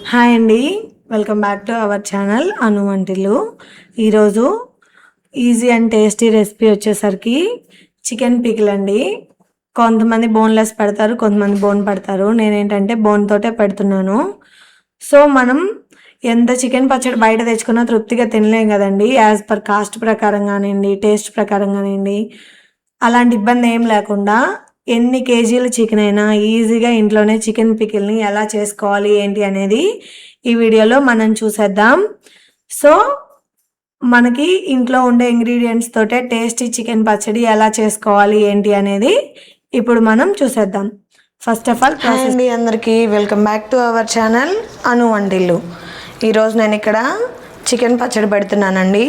Hi అండి, welcome back to our channel Anu Vantillu. ఈరోజు easy and tasty recipe వచ్చేసరికి chicken pickle అండి. కొంతమంది బోన్లెస్ పెడతారు, కొంతమంది బోన్ పెడతారు. నేనేంటంటే బోన్ తోటే పెడుతున్నాను. సో మనం ఎంత చికెన్ పచ్చడి బయట తెచ్చుకున్నా తృప్తిగా తినలేం కదండి. యాజ్ పర్ కాస్ట్ ప్రకారం కానివ్వండి, టేస్ట్ ప్రకారం కానివ్వండి, అలాంటి ఇబ్బంది ఏం లేకుండా ఎన్ని కేజీల చికెన్ అయినా ఈజీగా ఇంట్లోనే చికెన్ పికిల్ని ఎలా చేసుకోవాలి ఏంటి అనేది ఈ వీడియోలో మనం చూసేద్దాం. సో మనకి ఇంట్లో ఉండే ఇంగ్రీడియంట్స్ తోటే టేస్టీ చికెన్ పచ్చడి ఎలా చేసుకోవాలి ఏంటి అనేది ఇప్పుడు మనం చూసేద్దాం. ఫస్ట్ ఆఫ్ ఆల్ అండి, అందరికీ welcome back to our channel Anu Vantillu. ఈరోజు నేను ఇక్కడ చికెన్ పచ్చడి పెడుతున్నానండి.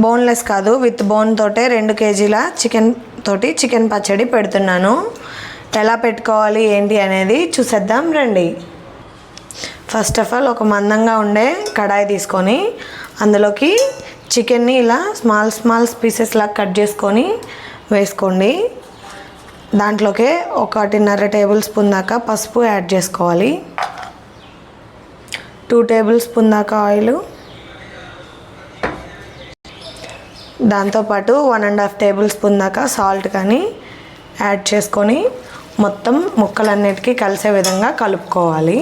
బోన్లెస్ కాదు, విత్ బోన్ తోటే 2 కేజీల చికెన్ తోటి చికెన్ పచ్చడి పెడుతున్నాను. ఎలా పెట్టుకోవాలి ఏంటి అనేది చూసేద్దాం రండి. ఫస్ట్ ఆఫ్ ఆల్ ఒక మందంగా ఉండే కడాయి తీసుకొని అందులోకి చికెన్ని ఇలా స్మాల్ పీసెస్ లాగా కట్ చేసుకొని వేసుకోండి. దాంట్లోకే 1.5 టేబుల్ స్పూన్ దాకా పసుపు యాడ్ చేసుకోవాలి. 2 టేబుల్ స్పూన్ దాకా ఆయిల్, దాంతోపాటు 1.5 టేబుల్ స్పూన్ దాకా సాల్ట్ కానీ యాడ్ చేసుకొని మొత్తం ముక్కలన్నిటికీ కలిసే విధంగా కలుపుకోవాలి.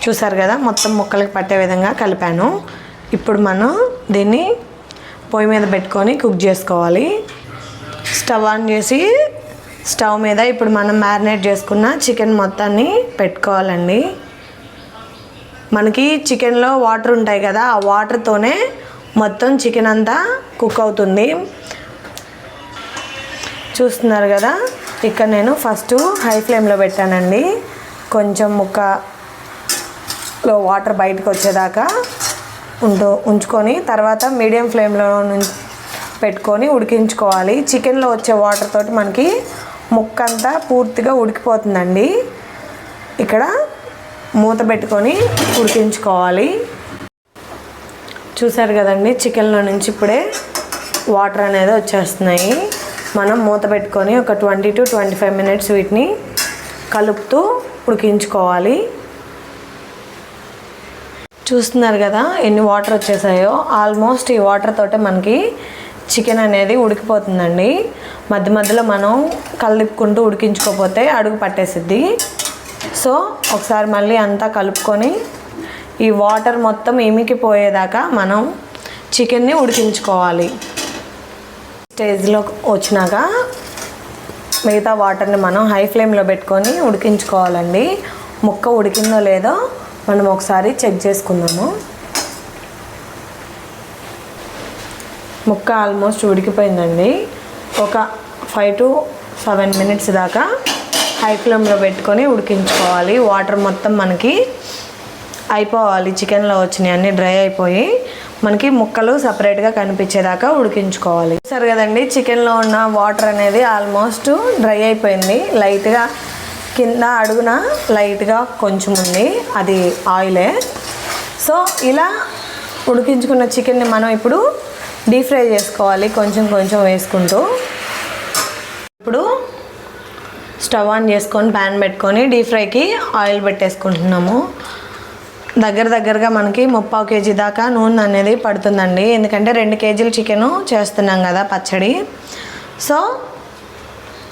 చూసారు కదా, మొత్తం ముక్కలకి పట్టే విధంగా కలిపాను. ఇప్పుడు మనం దీన్ని పొయ్యి మీద పెట్టుకొని కుక్ చేసుకోవాలి. స్టవ్ ఆన్ చేసి స్టవ్ మీద ఇప్పుడు మనం మ్యారినేట్ చేసుకున్న చికెన్ మొత్తాన్ని పెట్టుకోవాలండి. మనకి చికెన్లో వాటర్ ఉంటాయి కదా, ఆ వాటర్తోనే మొత్తం చికెన్ అంతా కుక్ అవుతుంది. చూస్తున్నారు కదా, ఇక్కడ నేను ఫస్ట్ హై ఫ్లేమ్లో పెట్టానండి. కొంచెం ముక్కలో వాటర్ బయటకు వచ్చేదాకా ఉంచుకొని తర్వాత మీడియం ఫ్లేమ్లో పెట్టుకొని ఉడికించుకోవాలి. చికెన్లో వచ్చే వాటర్ తోటి మనకి ముక్క అంతా పూర్తిగా ఉడికిపోతుందండి. ఇక్కడ మూత పెట్టుకొని ఉడికించుకోవాలి. చూసారు కదండి, చికెన్లో నుంచి ఇప్పుడే వాటర్ అనేది వచ్చేస్తున్నాయి. మనం మూత పెట్టుకొని ఒక 20 to 25 మినిట్స్ వీటిని కలుపుతూ ఉడికించుకోవాలి. చూస్తున్నారు కదా ఎన్ని వాటర్ వచ్చేసాయో. ఆల్మోస్ట్ ఈ వాటర్ తోటే మనకి చికెన్ అనేది ఉడికిపోతుందండి. మధ్య మధ్యలో మనం కలుపుకుంటూ ఉడికించుకోకపోతే అడుగు పట్టేసిద్ది. సో ఒకసారి మళ్ళీ అంతా కలుపుకొని ఈ వాటర్ మొత్తం ఇమికిపోయేదాకా మనం చికెన్ని ఉడికించుకోవాలి. స్టేజ్లో వచ్చినాక మిగతా వాటర్ని మనం హై ఫ్లేమ్లో పెట్టుకొని ఉడికించుకోవాలండి. ముక్క ఉడికిందో లేదో మనం ఒకసారి చెక్ చేసుకుందాము. ముక్క ఆల్మోస్ట్ ఉడికిపోయిందండి. ఒక 5 to 7 మినిట్స్ దాకా హై ఫ్లేమ్లో పెట్టుకొని ఉడికించుకోవాలి. వాటర్ మొత్తం మనకి అయిపోవాలి. చికెన్లో వచ్చినాయి అన్నీ డ్రై అయిపోయి మనకి ముక్కలు సపరేట్గా కనిపించేదాకా ఉడికించుకోవాలి. సరే కదండి, చికెన్లో ఉన్న వాటర్ అనేది ఆల్మోస్ట్ డ్రై అయిపోయింది. లైట్గా కింద అడుగున లైట్గా కొంచెం ఉంది, అది ఆయిలే. సో ఇలా ఉడికించుకున్న చికెన్ని మనం ఇప్పుడు డీప్ ఫ్రై చేసుకోవాలి, కొంచెం కొంచెం వేసుకుంటూ. ఇప్పుడు స్టవ్ ఆన్ చేసుకొని ప్యాన్ పెట్టుకొని డీప్ ఫ్రైకి ఆయిల్ పెట్టేసుకుంటున్నాము. దగ్గరగా మనకి 3/4 కేజీ దాకా నూనె అనేది పడుతుందండి. ఎందుకంటే 2 కేజీల చికెను చేస్తున్నాం కదా పచ్చడి. సో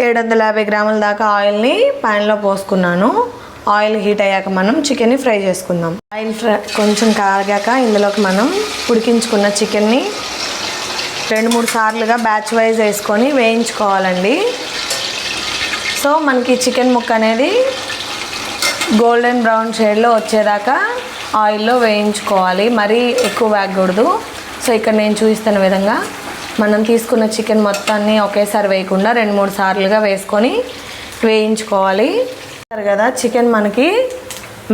750 గ్రాముల దాకా ఆయిల్ని ప్యాన్లో పోసుకున్నాను. ఆయిల్ హీట్ అయ్యాక మనం చికెన్ని ఫ్రై చేసుకుందాం. ఆయిల్ కొంచెం కాగాక ఇందులోకి మనం ఉడికించుకున్న చికెన్ని 2-3 సార్లుగా బ్యాచ్ వైజ్ వేసుకొని వేయించుకోవాలండి. సో మనకి చికెన్ ముక్క అనేది గోల్డెన్ బ్రౌన్ షేడ్లో వచ్చేదాకా ఆయిల్లో వేయించుకోవాలి. మరీ ఎక్కువ వేగకూడదు. సో ఇక్కడ నేను చూపిస్తున్న విధంగా మనం తీసుకున్న చికెన్ మొత్తాన్ని ఒకేసారి వేయకుండా 2-3 సార్లుగా వేసుకొని వేయించుకోవాలి. కదా, చికెన్ మనకి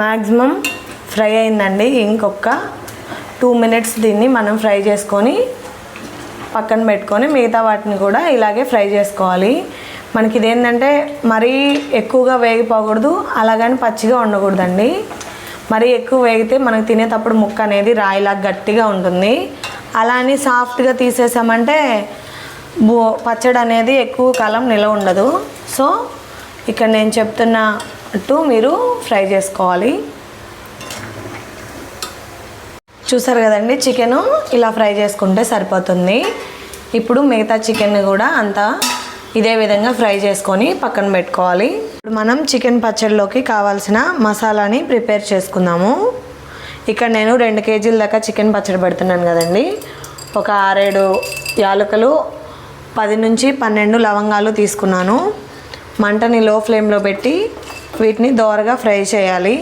మ్యాక్సిమం ఫ్రై అయిందండి. ఇంకొక 2 మినిట్స్ దీన్ని మనం ఫ్రై చేసుకొని పక్కన పెట్టుకొని మిగతా వాటిని కూడా ఇలాగే ఫ్రై చేసుకోవాలి. మనకి ఇదేంటంటే మరీ ఎక్కువగా వేగిపోకూడదు, అలాగని పచ్చిగా ఉండకూడదండి. మరీ ఎక్కువ వేగితే మనకు తినేటప్పుడు ముక్క అనేది రాయిలా గట్టిగా ఉంటుంది. అలా అని సాఫ్ట్గా తీసేసామంటే పచ్చడి అనేది ఎక్కువ కాలం నిలవ ఉండదు. సో ఇక్కడ నేను చెప్తున్న అటు మీరు ఫ్రై చేసుకోవాలి. చూసారు కదండి, చికెను ఇలా ఫ్రై చేసుకుంటే సరిపోతుంది. ఇప్పుడు మిగతా చికెన్ కూడా అంతా ఇదే విధంగా ఫ్రై చేసుకొని పక్కన పెట్టుకోవాలి. ఇప్పుడు మనం చికెన్ పచ్చడిలోకి కావాల్సిన మసాలాని ప్రిపేర్ చేసుకుందాము. ఇక్కడ నేను 2 కేజీల దాకా చికెన్ పచ్చడి పెడుతున్నాను కదండి. ఒక 6-7 యాలకులు, 10 నుంచి 12 లవంగాలు తీసుకున్నాను. మంటని లో ఫ్లేమ్లో పెట్టి వీటిని దోరగా ఫ్రై చేయాలి.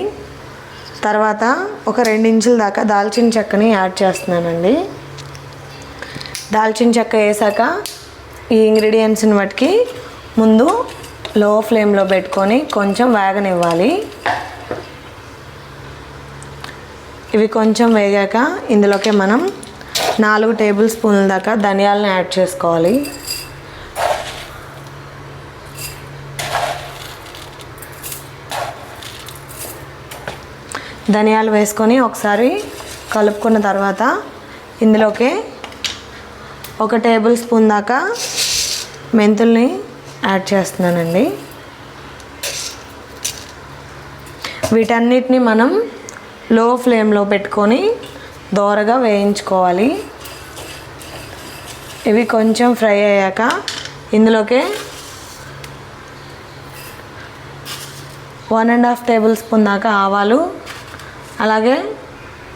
తర్వాత ఒక 2 ఇంచుల దాకా దాల్చిన చెక్కని యాడ్ చేస్తున్నానండి. దాల్చిన చెక్క వేసాక ఈ ఇంగ్రీడియంట్స్ని బట్టి ముందు లో ఫ్లేమ్లో పెట్టుకొని కొంచెం వేగనివ్వాలి. ఇవి కొంచెం వేగాక ఇందులోకి మనం 4 టేబుల్ స్పూన్ల దాకా ధనియాలను యాడ్ చేసుకోవాలి. ధనియాలు వేసుకొని ఒకసారి కలుపుకున్న తర్వాత ఇందులోకి 1 టేబుల్ స్పూన్ దాకా మెంతుల్ని యాడ్ చేస్తున్నానండి. వీటన్నిటిని మనం లో ఫ్లేమ్లో పెట్టుకొని దోరగా వేయించుకోవాలి. ఇవి కొంచెం ఫ్రై అయ్యాక ఇందులోకి 1.5 టేబుల్ స్పూన్ దాకా ఆవాలు, అలాగే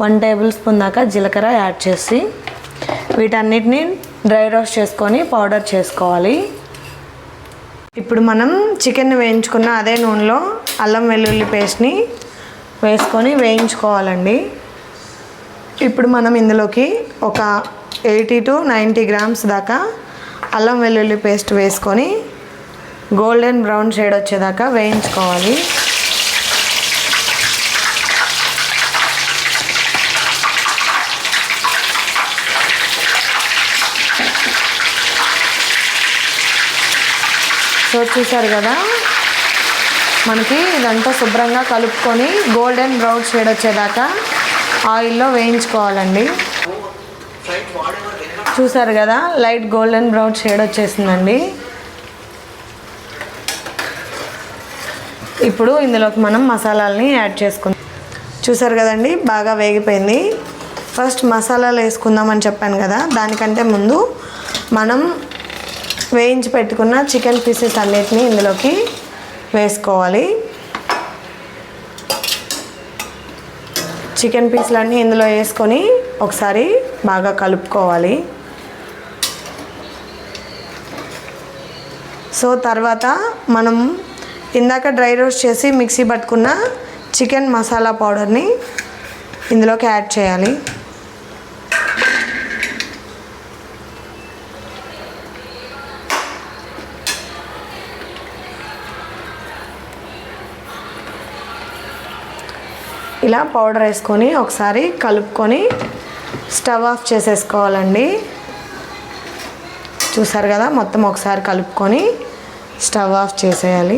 1 టేబుల్ స్పూన్ దాకా జీలకర్ర యాడ్ చేసి వీటన్నిటిని డ్రై రోస్ట్ చేసుకొని పౌడర్ చేసుకోవాలి. ఇప్పుడు మనం చికెన్ వేయించుకున్న అదే నూనెలో అల్లం వెల్లుల్లి పేస్ట్ని వేసుకొని వేయించుకోవాలండి. ఇప్పుడు మనం ఇందులోకి ఒక 80 to 90 గ్రామ్స్ దాకా అల్లం వెల్లుల్లి పేస్ట్ వేసుకొని గోల్డెన్ బ్రౌన్ షేడ్ వచ్చేదాకా వేయించుకోవాలి. సో చూసారు కదా, మనకి ఇదంతా శుభ్రంగా కలుపుకొని గోల్డెన్ బ్రౌన్ షేడ్ వచ్చేదాకా ఆయిల్లో వేయించుకోవాలండి. చూసారు కదా, లైట్ గోల్డెన్ బ్రౌన్ షేడ్ వచ్చేసిందండి. ఇప్పుడు ఇందులోకి మనం మసాలాలని యాడ్ చేసుకుందాం. చూసారు కదండి, బాగా వేగిపోయింది. ఫస్ట్ మసాలాలు వేసుకుందామని చెప్పాను కదా, దానికంటే ముందు మనం వేయించి పెట్టుకున్న చికెన్ పీసెస్ అన్నిటిని ఇందులోకి వేసుకోవాలి. చికెన్ పీసులన్నీ ఇందులో వేసుకొని ఒకసారి బాగా కలుపుకోవాలి. సో తర్వాత మనం ఇందాక డ్రై రోస్ట్ చేసి మిక్సీ పట్టుకున్న చికెన్ మసాలా పౌడర్ని ఇందులోకి యాడ్ చేయాలి. ఇలా పౌడర్ వేసుకొని ఒకసారి కలుపుకొని స్టవ్ ఆఫ్ చేసేసుకోవాలండి. చూసారు కదా, మొత్తం ఒకసారి కలుపుకొని స్టవ్ ఆఫ్ చేసేయాలి.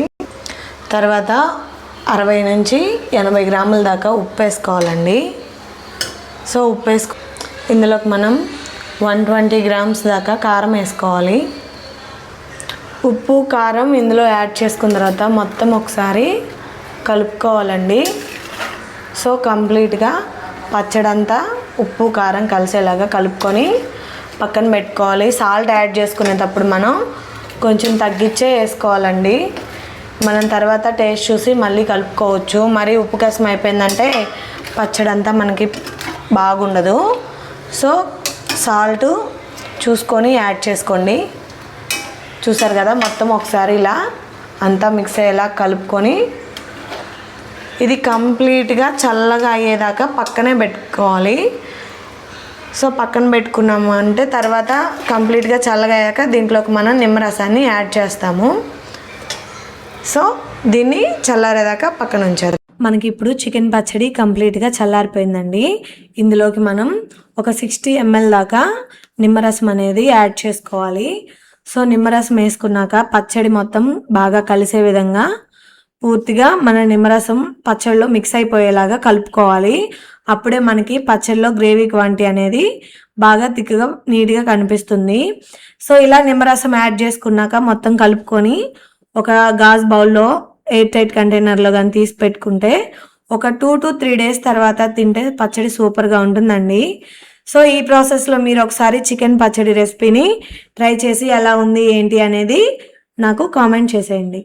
తర్వాత 60 నుంచి 80 గ్రాముల దాకా ఉప్పు వేసుకోవాలండి. సో ఉప్పు ఇందులోకి మనం 120 గ్రామ్స్ దాకా కారం వేసుకోవాలి. ఉప్పు కారం ఇందులో యాడ్ చేసుకున్న తర్వాత మొత్తం ఒకసారి కలుపుకోవాలండి. సో కంప్లీట్గా పచ్చడంతా ఉప్పు కారం కలిసేలాగా కలుపుకొని పక్కన పెట్టుకోవాలి. సాల్ట్ యాడ్ చేసుకునేటప్పుడు మనం కొంచెం తగ్గించే వేసుకోవాలండి. మనం తర్వాత టేస్ట్ చూసి మళ్ళీ కలుపుకోవచ్చు. మరి ఉప్పు కసం అయిపోయిందంటే పచ్చడంతా మనకి బాగుండదు. సో సాల్ట్ చూసుకొని యాడ్ చేసుకోండి. చూసారు కదా, మొత్తం ఒకసారి ఇలా అంతా మిక్స్ అయ్యేలా కలుపుకొని ఇది కంప్లీట్గా చల్లగా అయ్యేదాకా పక్కనే పెట్టుకోవాలి. సో పక్కన పెట్టుకున్నాము అంటే తర్వాత కంప్లీట్గా చల్లగా అయ్యాక దీంట్లోకి మనం నిమ్మరసాన్ని యాడ్ చేస్తాము. సో దీన్ని చల్లారేదాకా పక్కన ఉంచారు. మనకి ఇప్పుడు చికెన్ పచ్చడి కంప్లీట్గా చల్లారిపోయిందండి. ఇందులోకి మనం ఒక 60 ml దాకా నిమ్మరసం అనేది యాడ్ చేసుకోవాలి. సో నిమ్మరసం వేసుకున్నాక పచ్చడి మొత్తం బాగా కలిసే విధంగా పూర్తిగా మన నిమ్మరసం పచ్చడిలో మిక్స్ అయిపోయేలాగా కలుపుకోవాలి. అప్పుడే మనకి పచ్చడిలో గ్రేవీ క్వాంటిటీ అనేది బాగా థిక్గా నీట్గా కనిపిస్తుంది. సో ఇలా నిమ్మరసం యాడ్ చేసుకున్నాక మొత్తం కలుపుకొని ఒక గాజు బౌల్లో ఎయిర్ టైట్ కంటైనర్లో కానీ తీసి పెట్టుకుంటే ఒక 2 to 3 days తర్వాత తింటే పచ్చడి సూపర్గా ఉంటుందండి. సో ఈ ప్రాసెస్లో మీరు ఒకసారి చికెన్ పచ్చడి రెసిపీని ట్రై చేసి ఎలా ఉంది ఏంటి అనేది నాకు కామెంట్ చేసేయండి.